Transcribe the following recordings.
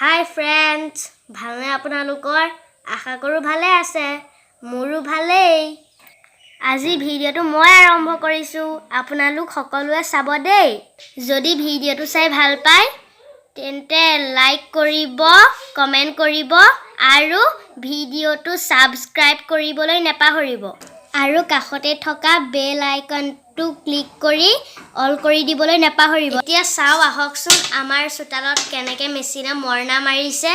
Hi friends, ভালনে আপোনালোকৰ আশা কৰো ভালে আছে মোৰো ভালেই আজি ভিডিওটো মই আৰম্ভ কৰিছো আপোনালোক সকলোৱে চাব দেই যদি ভিডিওটো চাই ভাল পায় তেন্তে লাইক কৰিব কমেন্ট কৰিব আৰু ভিডিওটো সাবস্ক্ৰাইব কৰিবলৈ নেপাহৰিব আৰু কাষতে থকা বেল আইকনটো ক্লিক কৰি অল কৰি দিবলৈ নেপাহৰিব এতিয়া চাও আহকচোন আমাৰ চোতালত কেনেকৈ মেচিনা মৰণা মাৰিছে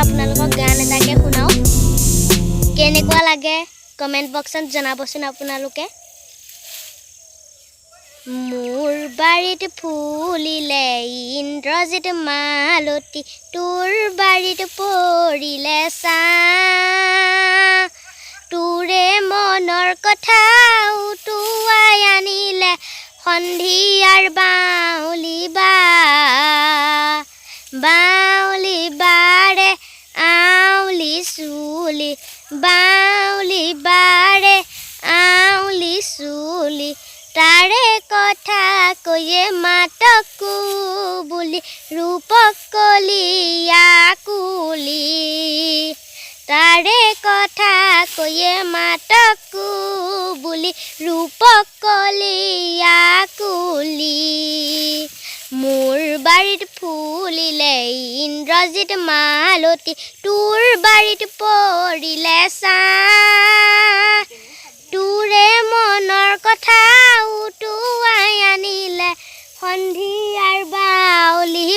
আপোনালোকক গান এটাকে শুনাও কেনেকুৱা লাগে কমেন্ট বক্সত জনাবচোন আপোনালোকে মোৰ বাৰীত ফুলিলে ইন্দ্ৰজিত মালতী তোৰ বাৰীত পৰিলে ছা তোৰে মনৰ কথা উটুৱাই আনিলে সন্ধিয়াৰ বাউলি বাউলি বাৰে আউলি চুলি বাউলি বাৰে আউলি চুলি তাৰে কথা কৈয়ে মাতকো বুলি ৰূপক কলিয়া কুলি তাৰে কথা কৈয়ে মাতকো বুলি ৰূপক কলিয়া কুলি মোৰ বাৰীত ফুলিলে ইন্দ্ৰজিত মালতী তোৰ বাৰীত পৰিলে ছা তোৰে মনৰ কথা উটুৱাই আনিলে সন্ধিয়াৰ বাউলি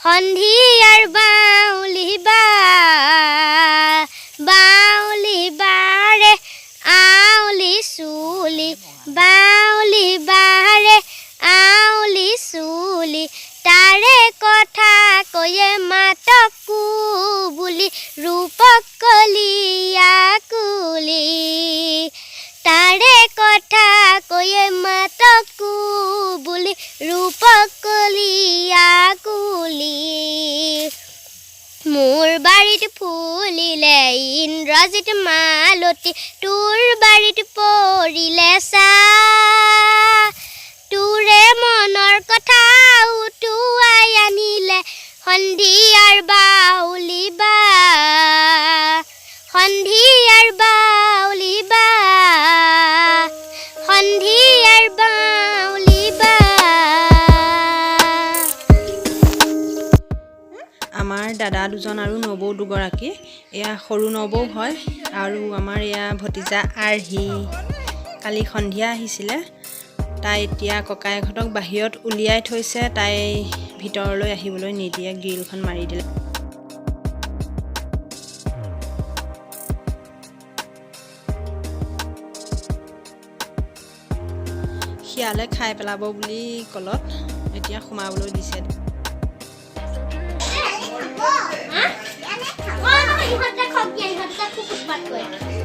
সন্ধিয়াৰ বাউলি বাউলি বাৰে আউলি চুলি বাউলি বাৰে আউলি চুলি তাৰে কথা কৈয়ে মাতকো বুলি ৰূপক কলিয়া কুলি তাৰে কথা কৈয়ে মাতকো বুলি ৰূপক কলিয়া কুলি মোৰ বাৰীত ফুলিলে ইন্দ্ৰজিত মালতী তোৰ বাৰীত পৰিলে ছা তোৰে মনৰ কথা উটুৱাই আনিলে সন্ধিয়াৰ বাউলি সন্ধিয়াৰ বাউলি সন্ধিয়াৰ বাউলি আমাৰ দাদা দুজন আৰু নবৌ দুগৰাকী এয়া সৰু নবৌ হয় আৰু আমাৰ এয়া ভতিজা আৰহি কালি সন্ধিয়া আহিছিলে তাই এতিয়া ককায়েকহঁতক বাহিৰত উলিয়াই থৈছে তাই ভিতৰলৈ আহিবলৈ নিদিয়ে গ্ৰিলখন মাৰি দিলে শিয়ালে খাই পেলাব বুলি কলত এতিয়া সোমাবলৈ দিছে ইহঁতে খক দিয়া ইহঁতে খুব উৎপাত কৰে